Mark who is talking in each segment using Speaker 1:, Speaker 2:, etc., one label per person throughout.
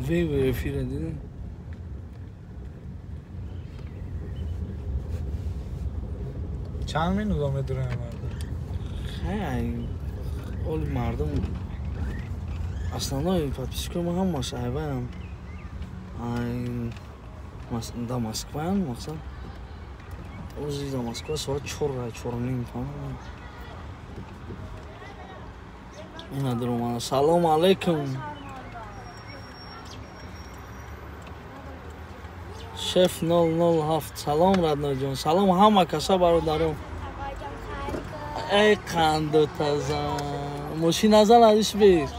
Speaker 1: وی افیره دیدین
Speaker 2: چند می نگاه میدونه مردم
Speaker 1: خیلی اول مردم اصلا подписчикам هم مصاحبه до Москвы мақсад o'zi до Москва soat 4:30 اینا درمان سلام علیکم شف 007 سلام ردنا جان سلام همه کسا برادرم ای قندو تازه ماشین نزن ازش بیر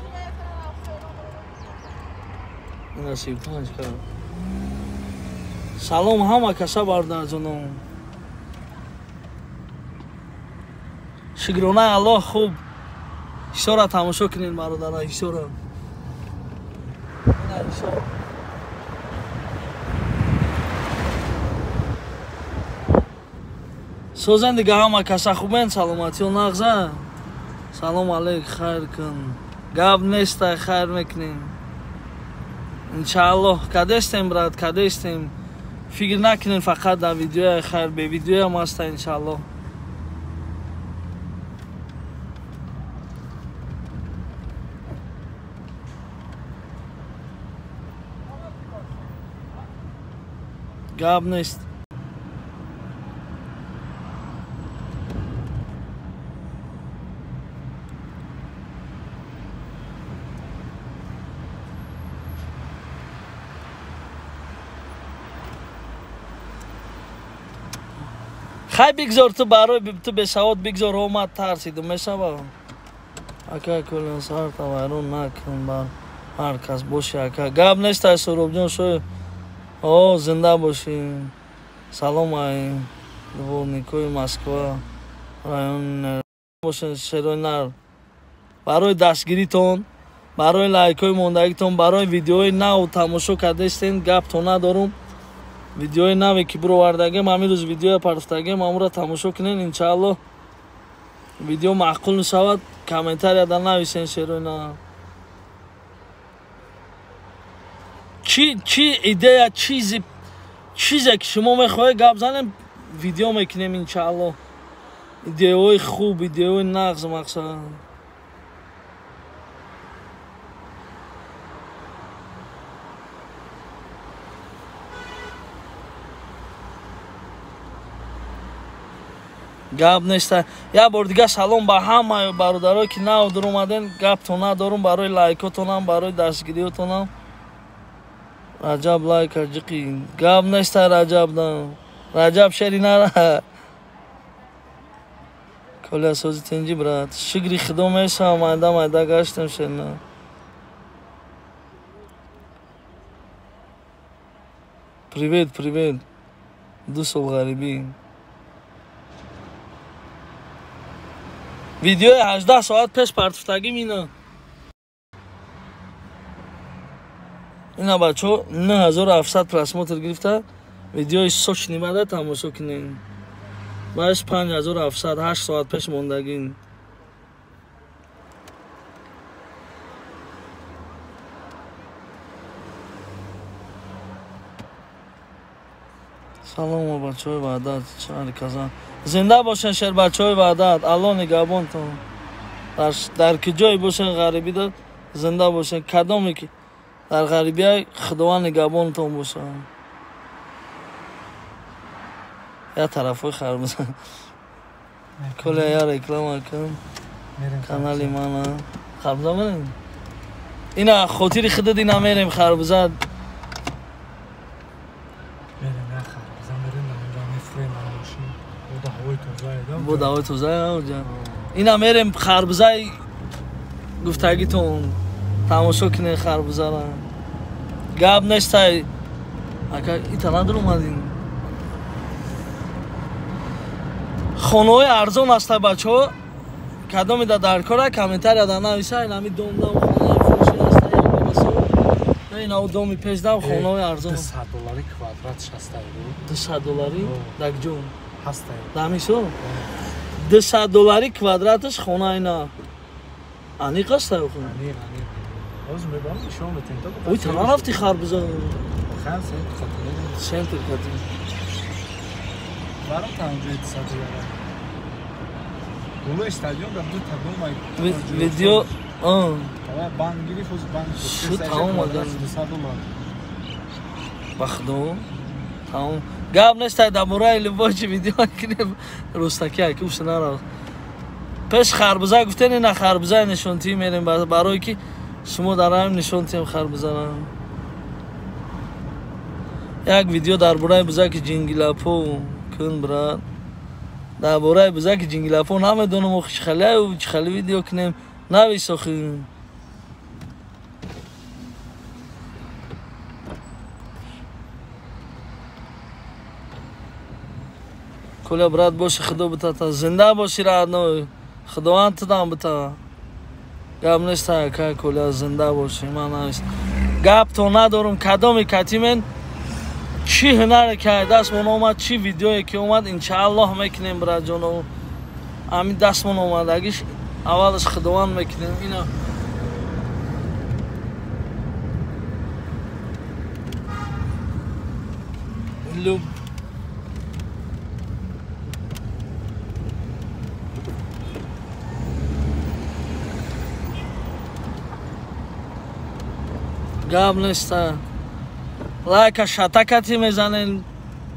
Speaker 1: این 35 کرد سلام همه کسا برادر جانم شکرانه الله خوب ایشارا تماشا کنین برادرها ایشارا سوزندگی همه کسا خوبین سلامتی و نغزه سلام علیک خیر کن گاب نیست خیر میکنیم انشاءالله کدستیم براد کدستیم فکر نکنین فقط در ویدیو خیر به ویدیو هم هسته انشاءالله گاب نیست خیلی بگذار تو برای تو به سواد بگذار اومد ترسیدم میشه اکا کلن سر تورون نکن بر هر کس باشه اکا گاب نیست سروب جان شو زنده باشیم سلام این دورنیکوی مسکوا رایون باشین شروع نر برای دستگیری تون برای لایکای موندگی تون برای ویدیوی نو تماشا کردستین گپ تو ندارم ویدیوی نوی که برو وردگیم همین روز ویدیو پرفتگیم امورا تماشا کنین انشاءالله ویدیو معقول نشود کامنتر یاد نویسین شروع نه چی ایده چیزی که شما میخواهید گپ زنیم ویدیو میکنیم انشاءالله ایده‌های خوب ایده‌های نغز مقصد گپ نیست یا بار دیگه سلام به همه برادرها که نو در اومدن گپ تو ندارم برای لایکاتونم برای دستگیریاتونم رجب لایک اجقی گپ نیست رجب نه رجب شری نره کلی سوزی تنجی برات شگری خدا میشه مایده گشتم شنه привет دو سال غریبی ویدیو 18 ساعت پیش پرتفتگیم اینا بچه 9700 پرسموتر گرفته ویدیوی سوچ نیمده تماشا کنین باش 5700 8 ساعت پیش موندگین سلام بچه های وعدت شهر کازان زنده باشن شهر بچه های وعدت الله نگهبان تون در که جای باشن غریبی داد زنده باشن کدامی که در غریبی های خداوند نگهبان تون باشن یا طرف های خربزن کلی یا رکلام کن کانالی مانا خربزن بریم اینا خاطری خدا دینا میریم خربزن بود هوای توزه اونجا اینا میریم خربزه گفتگیتون تماشا کنه خربزه را گپ نیست اکا ایتا ندار اومدین خانه های ارزان هست بچه ها کدام میده در کاره کامنتر یاد نویسه این همی دوم خانه فروشی هست این او دومی پیش دم خانه های ارزان
Speaker 2: $200 کوادراتش هسته
Speaker 1: $200 دک جون
Speaker 2: هسته
Speaker 1: دمیشو $200 کوادراتش خانه اینا انیق هسته خونه
Speaker 2: باز میبرم نشون بدین تو
Speaker 1: اوی تنها رفتی خربزه
Speaker 2: خیلی سنت
Speaker 1: سنتر کتی
Speaker 2: برام تنجه اتصادی دارم اولو استادیوم به دو تبون مای
Speaker 1: ویدیو
Speaker 2: بانگیری فوز بانگ
Speaker 1: شو تمام مدن
Speaker 2: $200
Speaker 1: بخدو تمام گاب نشته در مورای لباچی ویدیو کنیم روستکی ها که اوش نراز پیش خربزه گفتن نه خربزه نشونتی میریم برای که شما در هم نشونتیم خربزه را یک ویدیو در برای بزرگ جنگلاپو کن براد در برای بزرگ جنگلاپو نمیدونم و چخله و چخله ویدیو کنیم نوی سخیم کلا براد باشه خدا بتا تا زنده باشی راد نو خداوند تدام بتا گاب نشته که کلا زنده باشی من نیست گاب تو ندارم کدامی کتی من چی هنر که دست من اومد چی ویدیویی که اومد انشاءالله میکنیم برای جانو همین دست من اومد اگیش اولش خداوند میکنیم اینا لوب گاب نیسته لایک شتا کتی میزنین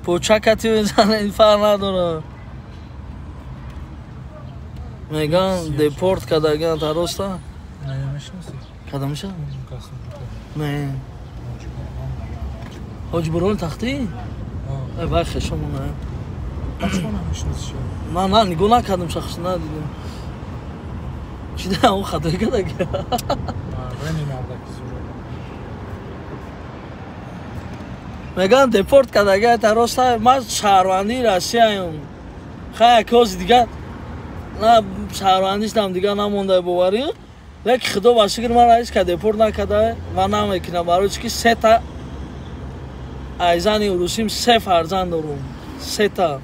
Speaker 1: پوچه کتی میزنین فرق نداره میگن دیپورت کدگان درسته؟
Speaker 2: نه میشناسی
Speaker 1: کدام میشه؟ نه حاج برول تختی؟ ای خشم نه
Speaker 2: اصلا نمیشناسی
Speaker 1: من نه نگاه نکردم شخص ندیدم چی ده اون خطایی کدگه
Speaker 2: رنی نردکی زوره
Speaker 1: میگن دیپورت کدگه درسته من شهروندی روسیه ایم خیلی کاز دیگه نه شهروندیش دم دیگه نمونده بواری لیکن خدا باشگر من رئیس که دیپورت نکده و نمیکنم برای چی که سه تا ایزانی روسیم سه فرزند دارم سه تا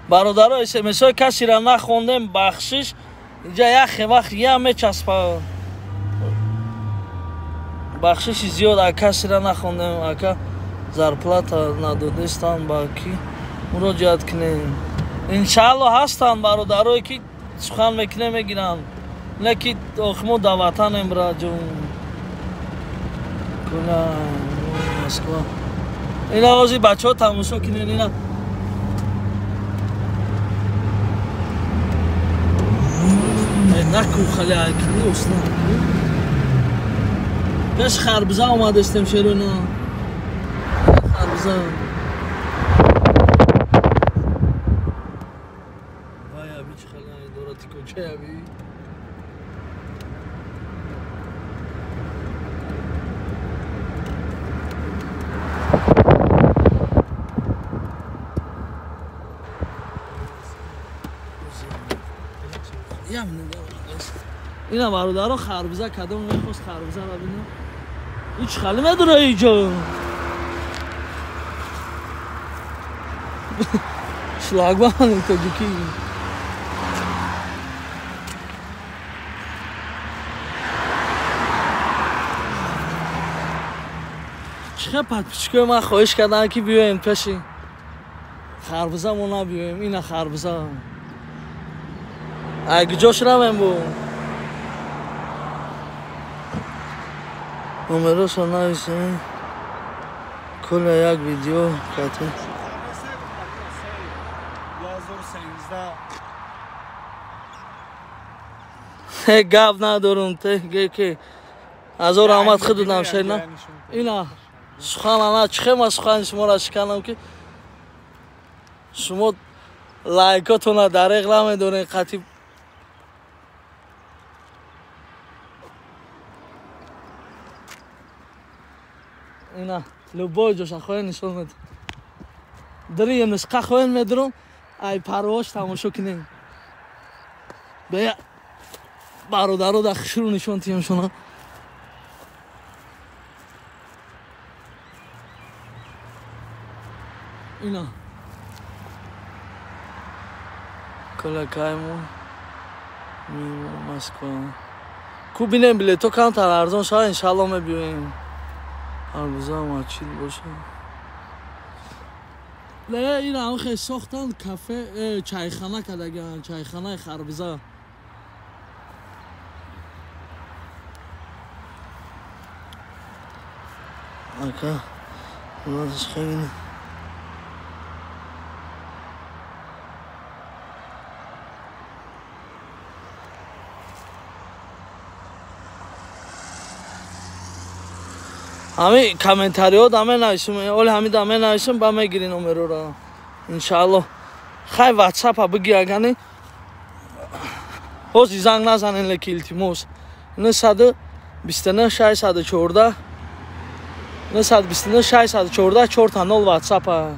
Speaker 1: برادرها اسمس های کسی را نخوندم بخشش اینجا یک وقت یه میچسبه بخشش زیاد کسی را نخوندم اکا زرپلات ندادستان با کی مراجعت کنیم انشاءالله هستن برادرهایی که سخن میکنه میگیرن لیکن اخمو دواتن امرا جون کلا مسکوا اینا آزی بچه ها تماشا کنین اینا نکو خیلی عکلی اصلا بس خربزه اومده استم شرونا خربزه وای ابی چه خیلی دوراتی کچه ابی اینا برادرها خربزه کدام میخواست خربزه رو ببینم هیچ خالی نداره اینجا شلاگبان تاجیکی چه پت پیچکوی من خواهش کردن که بیایم پشی خربزه ما نبیایم اینا خربزه اگه جاش رویم بو نمرش رو نویسه کل یک ویدیو کتی 1113 گاب ندارم ته که هزار آمد خودم شد اینا سخن انا چخه ما سخن شما را شکنم که شما لایکاتون در اقلام میدونین قطعی اینا لبای جوش خواهی نشون میده داری یه نسخه خواهی میدرم ای پرواش تماشا کنیم بیا برادرها در خشور نشون تیم شونا اینا کلکایمون مسکن کو بینیم بلیتو کمتر ارزان شد انشالله میبینیم هرگوزا ماچید باشه نه این هم خیلی ساختن کافه چایخانه کدگن چایخانه خربزه اکا نازش خیلی همین کامنتاریات همه نوشتم اول همین همه نوشتم با میگیرین نمره را انشالله خیلی واتساپ ها بگی اگانی حوزی زنگ نزنین لکی التماس 929 614 929 614 4 تا 0 واتساپ ها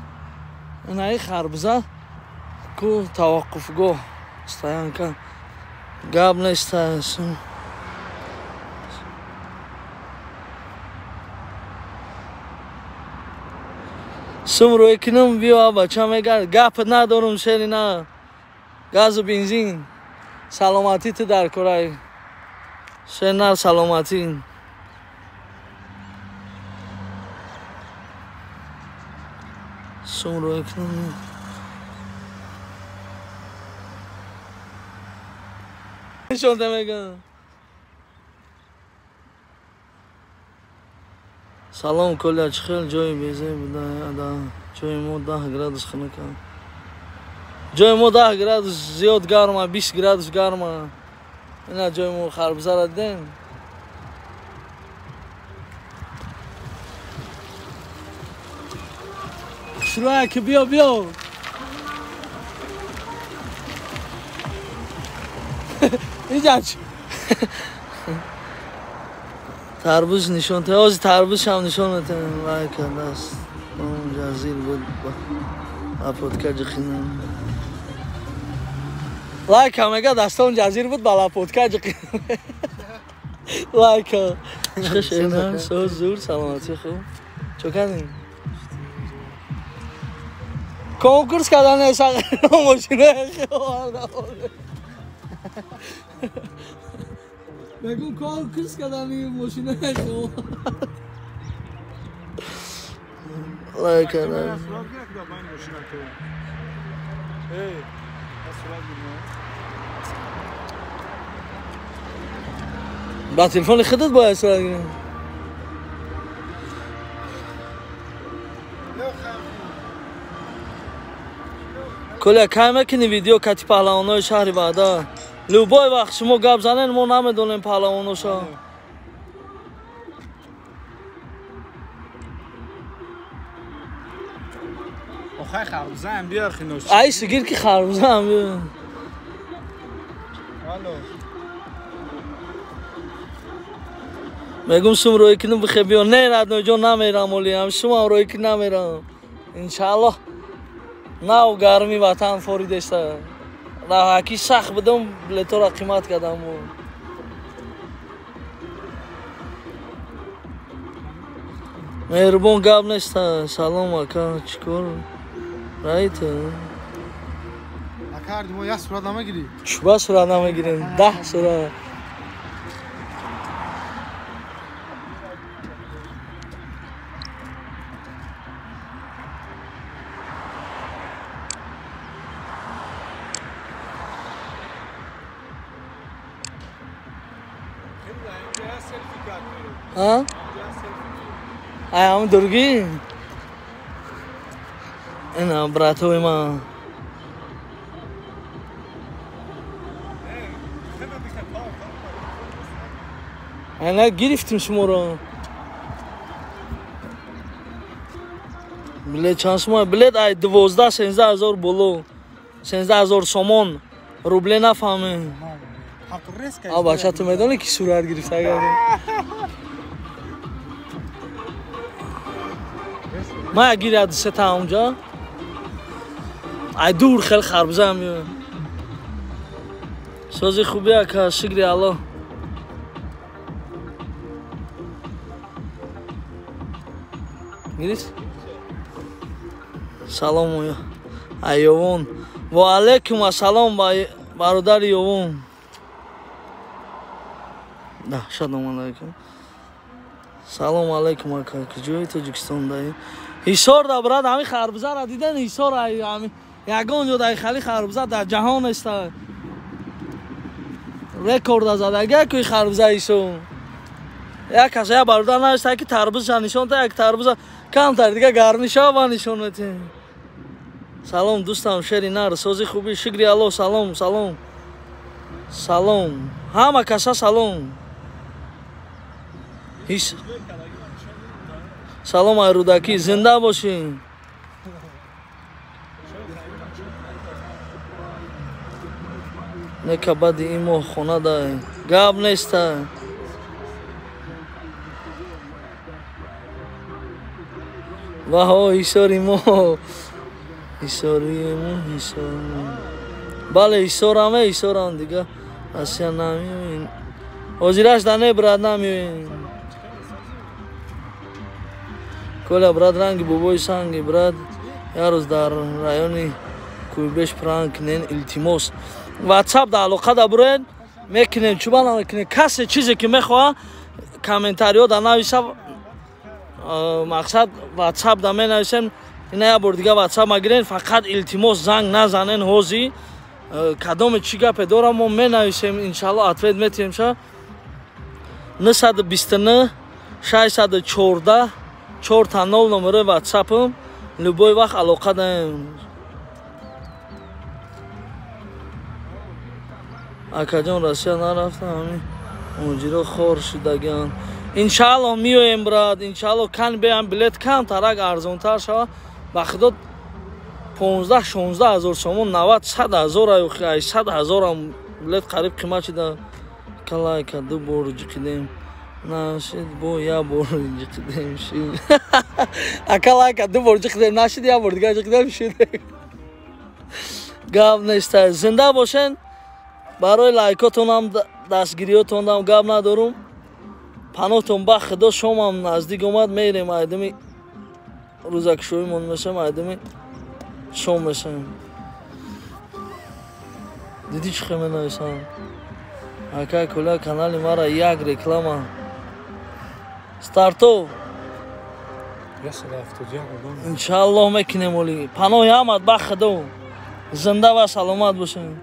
Speaker 1: اینایی خربزه کو توقف گو استایانکا گاب نیستن سم روی کنم بیا بچه میگه گپ ندارم شری نه گاز و بنزین سلامتی تو در کرای شری نه سلامتی سم روی کنم شده میگه سلام کلی خیلی جای بیزه بوده جای ما 10 گرادوس خنک جای ما 10 گرادوس زیاد گرمه 20 گرادوس گرمه اینا جای ما خربزه را دیدین شروع که بیا اینجا تربوز نشون ته از تربوز هم نشون ته وای کنده است اون جزیر بود با پودکاج خینم لایک هم اگه دستان جزیر بود بالا پودکاج خینم لایک خوش اینم سو زور سلامتی خوب چو کردیم کنکورس کردن ایسا ماشینه بگو کنکورس کردن این ماشینه خوب لایک کنم با تلفن خودت باید صورت گیرم کلی کم میکنی ویدیو کتی پهلوانای شهر بعدا لوبای وقت شما گپ زنین ما نمیدونیم پهلواناشا
Speaker 2: آخه خربزه هم بیار خینوش
Speaker 1: ای سگیر که خربزه هم بیار
Speaker 2: الو
Speaker 1: میگم شما روی کنم بخیر بیار نه رد جا نمیرم ولی هم شما روی که نمیرم انشالله ناو گرمی وطن فوریدشته را حکی سخت بدم بلیتو را قیمت کردم مهربون گپ نیست سلام اکا چیکار رایت
Speaker 2: اکا ما یک صورت نمیگیری
Speaker 1: چوبه صورت نمیگیریم 10 صورت ها؟ هم درگی؟ اینا براتوی ما اینا گرفتیم شما رو بلیت چند شما بلیت ای 12-13 هزار بولو 13 هزار سومون روبله نفهمه بچه تو میدانی که صورت گرفته اگر ما گیری از سه اونجا ای دور خیلی خربزه هم میاد سازی خوبیه که شکری الله گریست салом айёвон. Ва алейкум ассалом бародари ёвон. Да, шалом алейкум. Салом алейкум ака. Куҷои Тоҷикистондаи? Ҳисорда брат, ҳамин харбузаро дидан? Ҳисор ҳамин ягон ҷо дар хали харбуза дар ҷаҳон аст. Рекорда задага куи харбуза ҳисор. Як каса я бародар наста ки тарбуза нишон та як тарбуза камтар дига гармиша ва нишон мете. Салом дӯстам шери нар сози хуби шукри Аллоҳ. Салом салом. Салом. Ҳама каса салом. Салом ай рудаки, зинда бошин. Нека бади имо хона дай. Гап неста. Ваҳо ҳисори мо. Ҳисори мо, ҳисори мо. Бале ҳисораме, ҳисорам дига. Асия намиёин. Ҳозираш да не брат намиёин. Коля брат ранги бобои санги брат. Я рӯз дар райони Кӯйбеш пранк нен илтимос. WhatsApp да алоқа да бурен мекунем чуба намекунем. Касе чизе ки мехоҳа комментариҳо да нависа. Мақсад WhatsApp да менависем. Ина я бор дига WhatsApp магирен фақат илтимос занг назанен ҳозир. Кадоме чӣ гапе дорам мо менависем иншаллоҳ ответ метиҳем ша. 929 614 4 номери WhatsApp-ам. Любой вақт алоқа даем. Акаҷон Россия нарафта ҳамин муҷиро хор шудаган. Иншаллоҳ миёем брат. Иншаллоҳ кан беам билет камтарак арзонтар шава. Ба худо 15-16 ҳазор сомон 90-100 ҳазор аюхи 100 ҳазорам билет қариб қимат шуда. Калайка ду бор ҷиқидем. Нашид бо я бор ҷиқидем шид. Акалайка ду бор ҷиқидем нашид я бор дига ҷиқидем шид. Гап неста. Зинда бошен. Барои лайкотонам дастгириётонам гап надорум. Паноҳтон ба худо. Шомам наздик омад. Мерем айдами рӯзакушоимон мешавем. Айдами шом мешавем. Дидӣ чӣ хел менависам? Акай кӯля канали мара як реклама. Старто. Иншаллоҳ мекунем оли. Паноҳи ҳамат ба худо. Зинда ва саломат бошем.